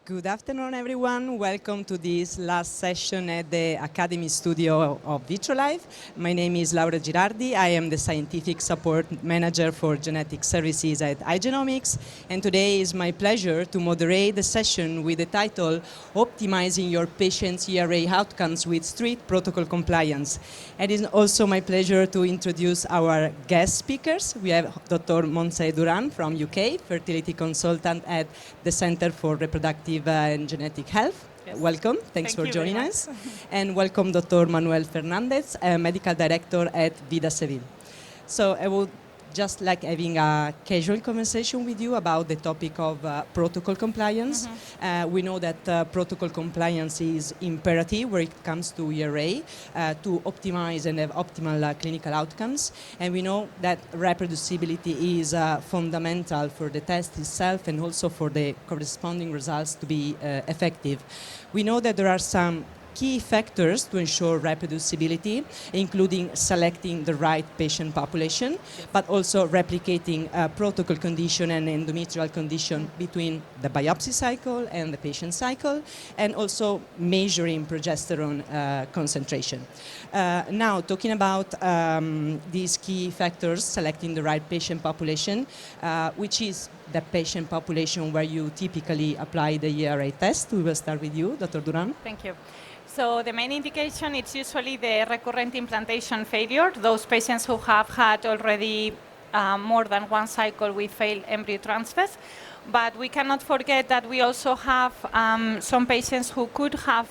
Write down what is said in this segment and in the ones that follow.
Good afternoon, everyone. Welcome to this last session at the Academy Studio of Vitrolife. My name is Laura Girardi. I am the Scientific Support Manager for Genetic Services at iGenomics. And today is my pleasure to moderate the session with the title, Optimizing Your Patient's ERA Outcomes with Strict Protocol Compliance. And it is also my pleasure to introduce our guest speakers. We have Dr. Montse Duran from UK, Fertility Consultant at the Center for Reproductive Genetic Health. Yes. Welcome. Thanks for joining us. And welcome Dr. Manuel Fernandez, Medical Director at VIDA Seville. So I would just like having a casual conversation with you about the topic of protocol compliance. We know that protocol compliance is imperative where it comes to ERA to optimize and have optimal clinical outcomes. And we know that reproducibility is fundamental for the test itself and also for the corresponding results to be effective. We know that there are some key factors to ensure reproducibility, including selecting the right patient population, but also replicating protocol condition and endometrial condition between the biopsy cycle and the patient cycle, and also measuring progesterone concentration. Now, talking about these key factors, selecting the right patient population, which is the patient population where you typically apply the ERA test. We will start with you, Dr. Duran. Thank you. So the main indication is usually the recurrent implantation failure, those patients who have had already more than one cycle with failed embryo transfers. But we cannot forget that we also have some patients who could have,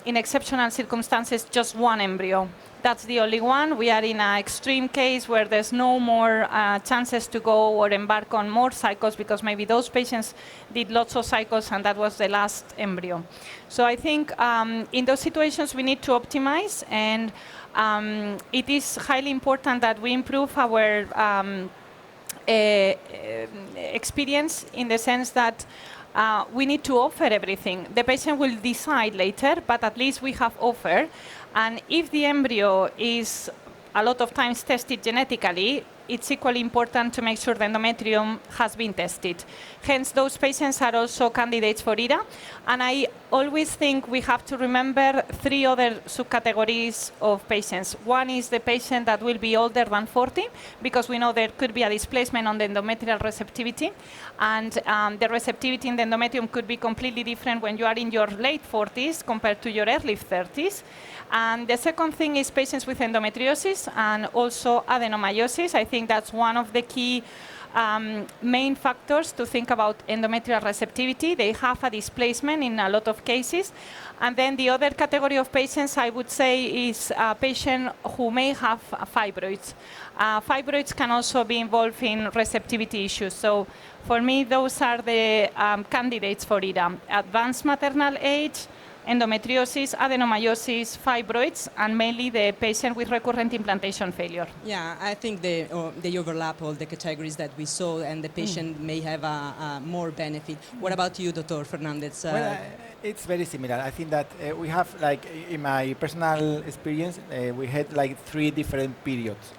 in exceptional circumstances, just one embryo. That's the only one. We are in an extreme case where there's no more chances to go or embark on more cycles because maybe those patients did lots of cycles and that was the last embryo. So I think in those situations we need to optimize, and it is highly important that we improve our experience in the sense that we need to offer everything. The patient will decide later, but at least we have offered. And if the embryo is a lot of times tested genetically, it's equally important to make sure the endometrium has been tested. Hence, those patients are also candidates for ERA. And I always think we have to remember three other subcategories of patients. One is the patient that will be older than 40, because we know there could be a displacement on the endometrial receptivity. And the receptivity in the endometrium could be completely different when you are in your late 40s compared to your early 30s. And the second thing is patients with endometriosis and also adenomyosis. I think that's one of the key main factors to think about endometrial receptivity. They have a displacement in a lot of cases. And then the other category of patients, I would say, is a patient who may have fibroids. Fibroids can also be involved in receptivity issues. So for me, those are the candidates for ERA. Advanced maternal age, endometriosis, adenomyosis, fibroids, and mainly the patient with recurrent implantation failure. Yeah, I think they overlap all the categories that we saw, and the patient may have a more benefit. What about you, Dr. Fernández? Well, it's very similar. I think that we have, like, in my personal experience, we had like 3 different periods.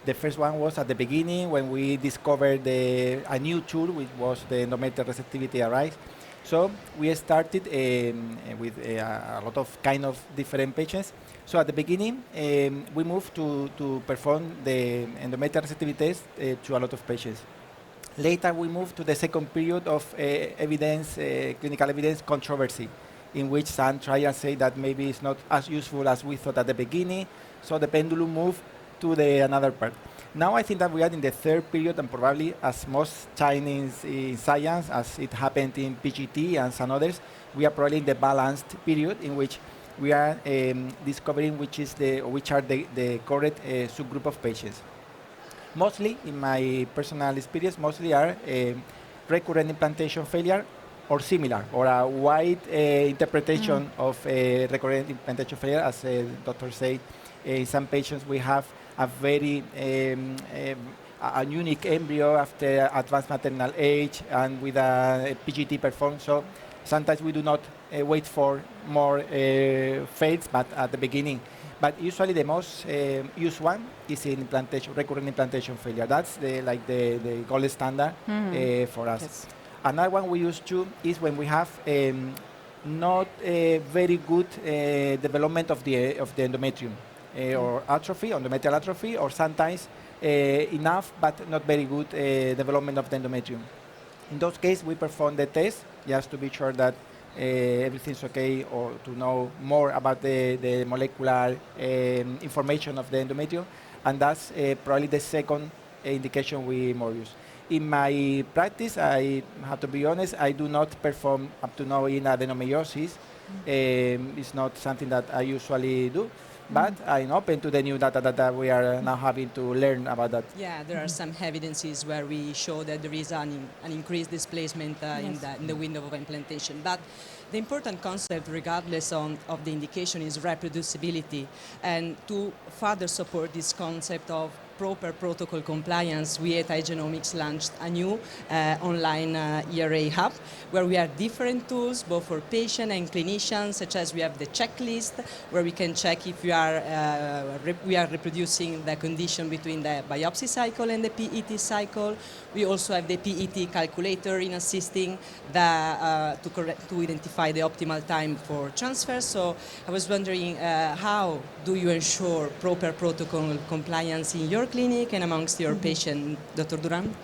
The first one was at the beginning when we discovered a new tool, which was the endometrial receptivity array. So we started with a lot of kind of different patients. So at the beginning, we moved to perform the endometrial receptivity test to a lot of patients. Later, we moved to the second period of clinical evidence controversy, in which some trials say that maybe it's not as useful as we thought at the beginning. So the pendulum moved to another part. Now I think that we are in the third period, and probably as most Chinese in science, as it happened in PGT and some others, we are probably in the balanced period in which we are discovering which are the correct subgroup of patients. Mostly, in my personal experience, mostly are recurrent implantation failure or similar, or a wide interpretation of recurrent implantation failure. As the doctor said, in some patients we have a very a unique embryo after advanced maternal age and with a PGT performed. So sometimes we do not wait for more fails, but at the beginning. But usually the most used one is in recurrent implantation failure. That's the gold standard for us. Yes. Another one we use too is when we have not a very good development of the endometrium or atrophy, endometrial atrophy, or sometimes enough but not very good development of the endometrium. In those cases, we perform the test just to be sure that everything's okay, or to know more about the molecular information of the endometrium, and that's probably the second indication we more use. In my practice, I have to be honest, I do not perform up to now in adenomyosis. It's not something that I usually do, but I'm open to the new data that we are now having to learn about that. Yeah, there are some evidences where we show that there is an increased displacement in the window of implantation. But the important concept, regardless of the indication, is reproducibility. And to further support this concept of proper protocol compliance, we at iGenomics launched a new online ERA hub, where we have different tools, both for patient and clinicians, such as we have the checklist, where we can check if we are reproducing the condition between the biopsy cycle and the PET cycle. We also have the PET calculator in assisting to identify the optimal time for transfer. So I was wondering, how do you ensure proper protocol compliance in your clinic and amongst your patient, Dr. Duran?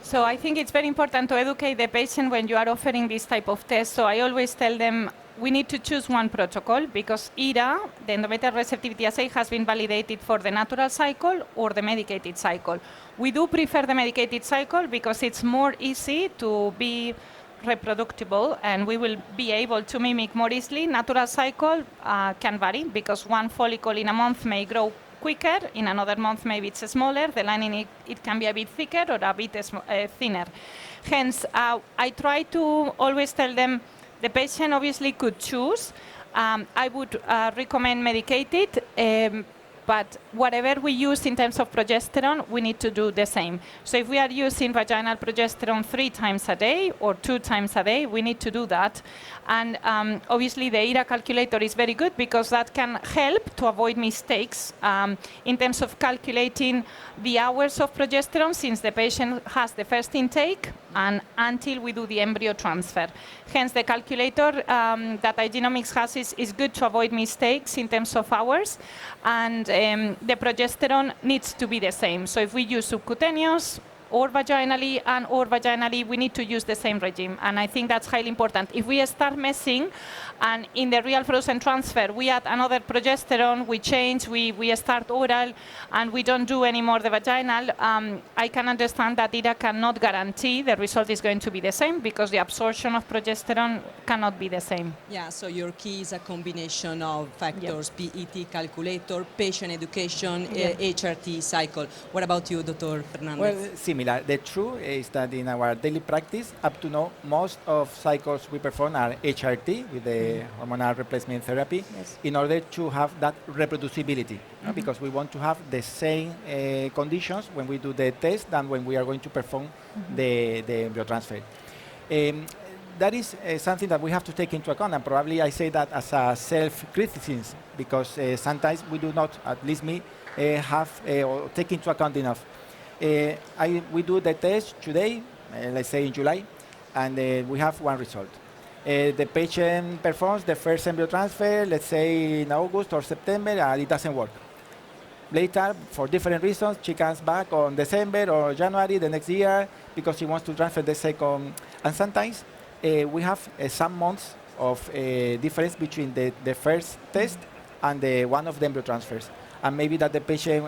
So I think it's very important to educate the patient when you are offering this type of test. So I always tell them we need to choose one protocol, because ERA, the endometrial receptivity assay, has been validated for the natural cycle or the medicated cycle. We do prefer the medicated cycle because it's more easy to be reproducible, and we will be able to mimic more easily. Natural cycle can vary, because one follicle in a month may grow quicker, in another month maybe it's smaller, the lining it can be a bit thicker or a bit thinner. Hence, I try to always tell them the patient obviously could choose. I would recommend medicated, but whatever we use in terms of progesterone, we need to do the same. So if we are using vaginal progesterone 3 times a day or 2 times a day, we need to do that. And obviously the ERA calculator is very good, because that can help to avoid mistakes in terms of calculating the hours of progesterone since the patient has the first intake and until we do the embryo transfer. Hence, the calculator that iGenomics has is good to avoid mistakes in terms of hours, and the progesterone needs to be the same. So if we use subcutaneous or vaginally, we need to use the same regime. And I think that's highly important. If we start messing, and in the real frozen transfer, we add another progesterone, we change, we start oral, and we don't do anymore the vaginal, I can understand that ERA cannot guarantee the result is going to be the same, because the absorption of progesterone cannot be the same. Yeah, so your key is a combination of factors, PET calculator, patient education, HRT cycle. What about you, Dr. Fernández? Well, similar. The truth is that in our daily practice, up to now, most of cycles we perform are HRT with the hormonal replacement therapy, in order to have that reproducibility, because we want to have the same conditions when we do the test than when we are going to perform the embryo transfer. That is something that we have to take into account, and probably I say that as a self-criticism, because sometimes we do not, at least me, have or take into account enough. We do the test today, let's say in July, and we have one result. The patient performs the first embryo transfer, let's say in August or September, and it doesn't work. Later, for different reasons, she comes back on December or January the next year because she wants to transfer the second. And sometimes we have some months of difference between the first test and one of the embryo transfers. And maybe that the patient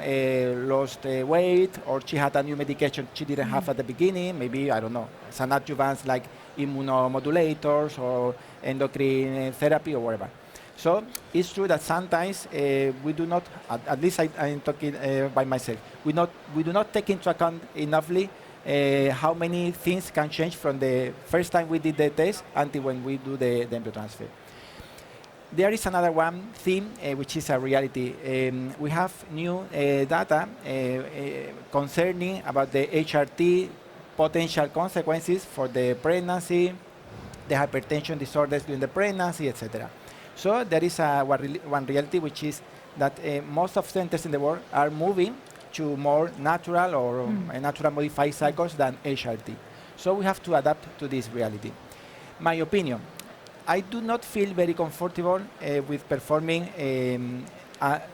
lost weight, or she had a new medication she didn't have at the beginning, maybe, I don't know, some adjuvants like immunomodulators or endocrine therapy or whatever. So it's true that sometimes we do not, at least I'm talking by myself, we do not take into account enoughly how many things can change from the first time we did the test until when we do the embryo transfer. There is another one theme, which is a reality. We have new data concerning about the HRT potential consequences for the pregnancy, the hypertension disorders during the pregnancy, etc. So there is one reality, which is that most of centers in the world are moving to more natural or natural modified cycles than HRT. So we have to adapt to this reality. My opinion, I do not feel very comfortable with performing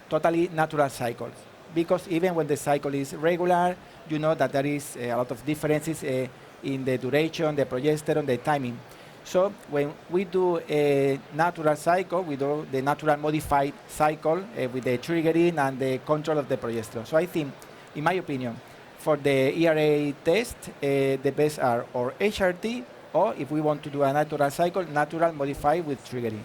totally natural cycles, because even when the cycle is regular, you know that there is a lot of differences in the duration, the progesterone, the timing. So when we do a natural cycle, we do the natural modified cycle with the triggering and the control of the progesterone. So I think, in my opinion, for the ERA test, the best are or HRT, or if we want to do a natural cycle, natural modified with triggering.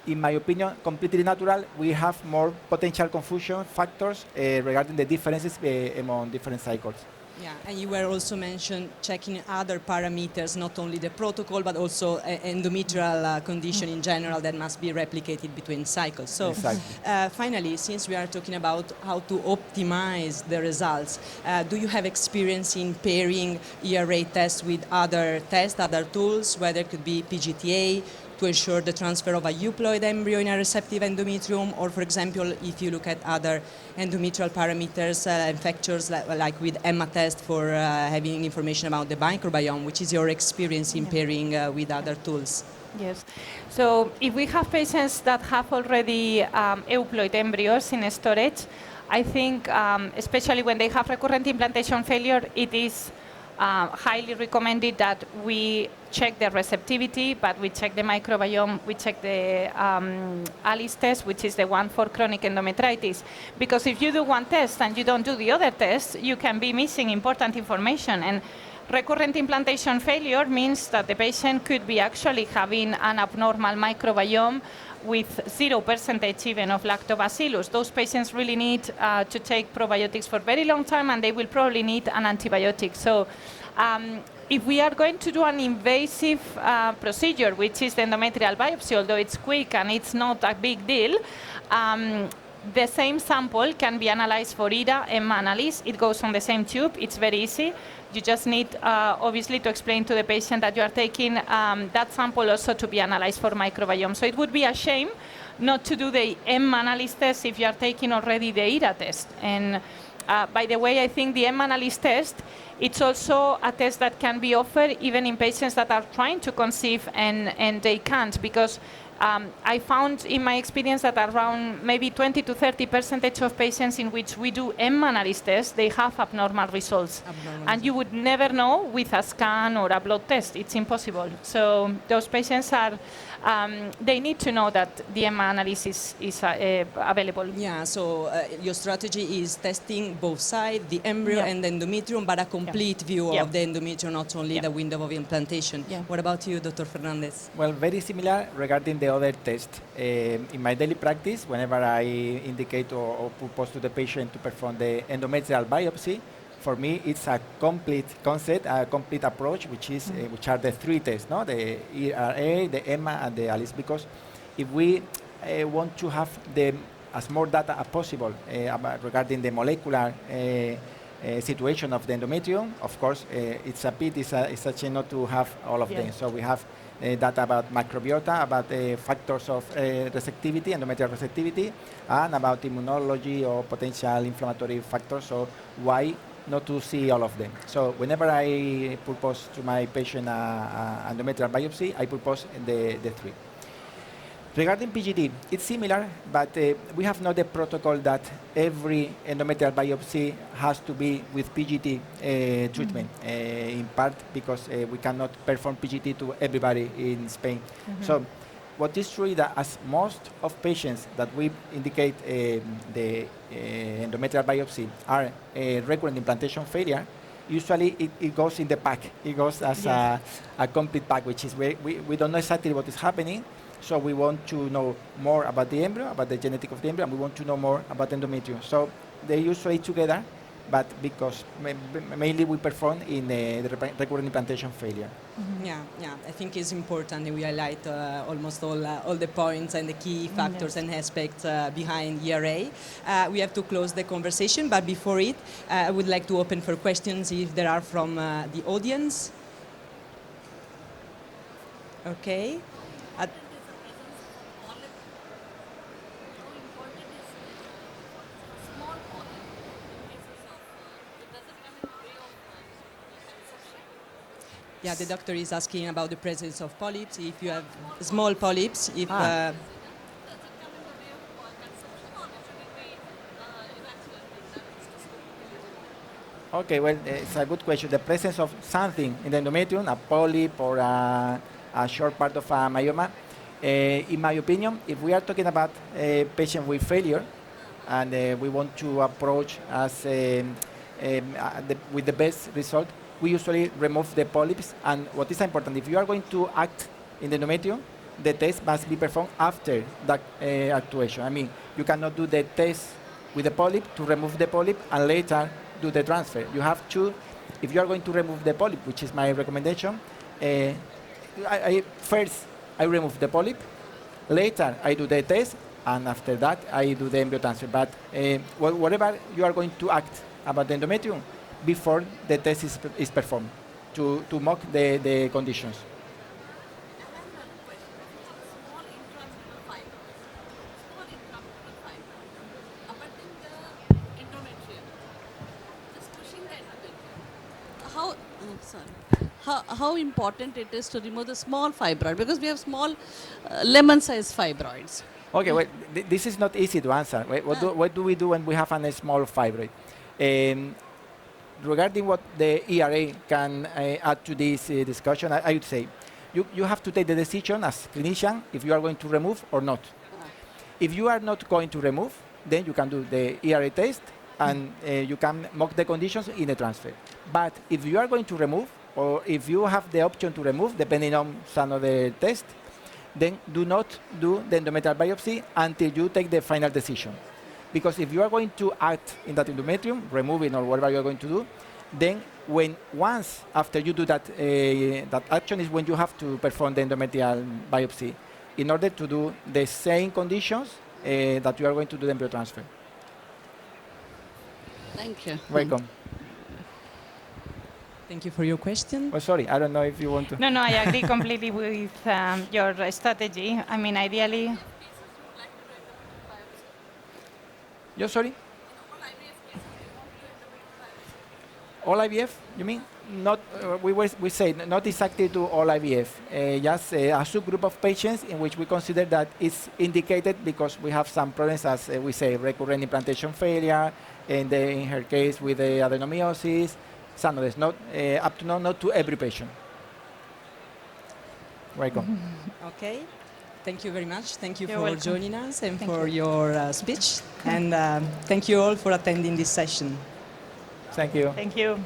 In my opinion, completely natural, we have more potential confusion factors regarding the differences among different cycles. Yeah, and you were also mentioned checking other parameters, not only the protocol, but also endometrial condition in general that must be replicated between cycles. So Exactly. finally, since we are talking about how to optimize the results, do you have experience in pairing ERA tests with other tests, other tools, whether it could be PGTA, to ensure the transfer of a euploid embryo in a receptive endometrium, or for example, if you look at other endometrial parameters and factors like with EMMA test for having information about the microbiome, which is your experience in pairing with other tools? Yes. So if we have patients that have already euploid embryos in storage, I think, especially when they have recurrent implantation failure, it is highly recommended that we check the receptivity, but we check the microbiome, we check the ALICE test, which is the one for chronic endometritis. Because if you do one test and you don't do the other test, you can be missing important information. And recurrent implantation failure means that the patient could be actually having an abnormal microbiome with 0% even of lactobacillus. Those patients really need to take probiotics for a very long time, and they will probably need an antibiotic. So if we are going to do an invasive procedure, which is the endometrial biopsy, although it's quick and it's not a big deal, the same sample can be analyzed for ERA and analysis. It goes on the same tube. It's very easy. You just need, obviously, to explain to the patient that you are taking that sample also to be analyzed for microbiome. So it would be a shame not to do the analysis test if you are taking already the ERA test. And by the way, I think the analysis test, it's also a test that can be offered even in patients that are trying to conceive and they can't, because I found in my experience that around maybe 20 to 30% of patients in which we do analysis tests, they have abnormal results. And you would never know with a scan or a blood test. It's impossible. So those patients are, they need to know that the analysis is available. Yeah, so your strategy is testing both sides, the embryo and the endometrium, but a complete view of the endometrium, not only the window of implantation. What about you, Dr. Fernandez? Well, very similar regarding the other test. In my daily practice, whenever I indicate or propose to the patient to perform the endometrial biopsy, for me it's a complete concept, a complete approach, which is which are the three tests, no? The ERA, the EMMA, and the ALICE. Because if we want to have as more data as possible regarding the molecular situation of the endometrium, of course, it's a pity, it's a shame not to have all of them. So we have data about microbiota, about factors of receptivity, endometrial receptivity, and about immunology or potential inflammatory factors. So why not to see all of them? So whenever I propose to my patient an endometrial biopsy, I propose the three. Regarding PGT, it's similar, but we have not a protocol that every endometrial biopsy has to be with PGT treatment, in part because we cannot perform PGT to everybody in Spain. So what is true is that as most of patients that we indicate the endometrial biopsy are recurrent implantation failure, usually it goes in the pack. It goes as a complete pack, which is where we don't know exactly what is happening. So we want to know more about the embryo, about the genetic of the embryo, and we want to know more about endometrium. So they usually together, but because mainly we perform in the recurrent implantation failure. Yeah, I think it's important, and we highlight almost all the points and the key factors and aspects behind ERA. We have to close the conversation, but before it, I would like to open for questions if there are from the audience. Okay. Yeah, the doctor is asking about the presence of polyps, if you have small polyps, if... Okay, well, it's a good question. The presence of something in the endometrium, a polyp or a short part of a myoma, in my opinion, if we are talking about a patient with failure and we want to approach as with the best result, we usually remove the polyps. And what is important, if you are going to act in the endometrium, the test must be performed after that actuation. I mean, you cannot do the test with the polyp to remove the polyp and later do the transfer. You have to, if you are going to remove the polyp, which is my recommendation, first I remove the polyp, later I do the test, and after that I do the embryo transfer. But whatever you are going to act about the endometrium, before the test is performed, to mock the conditions. How important it is to remove the small fibroid, because we have small lemon-sized fibroids. Okay, well, this is not easy to answer. What do we do when we have a small fibroid? Regarding what the ERA can add to this discussion, I would say you have to take the decision as clinician if you are going to remove or not. If you are not going to remove, then you can do the ERA test and you can mock the conditions in the transfer. But if you are going to remove, or if you have the option to remove, depending on some of the test, then do not do the endometrial biopsy until you take the final decision. Because if you are going to act in that endometrium, removing or whatever you are going to do, then once after you do that, that action is when you have to perform the endometrial biopsy in order to do the same conditions that you are going to do the embryo transfer. Thank you. Welcome. Thank you for your question. Oh, sorry, I don't know if you want to. No, I agree completely with your strategy. I mean, ideally... You're sorry? All IVF, you mean? Not, we say not exactly to all IVF, just a subgroup of patients in which we consider that it's indicated because we have some problems, as we say, recurrent implantation failure, and in her case with the adenomyosis, some others, not up to now, not to every patient. Welcome. Okay. Thank you very much. Thank you You're for welcome. joining us and Thank for you. your speech. And thank you all for attending this session. Thank you. Thank you.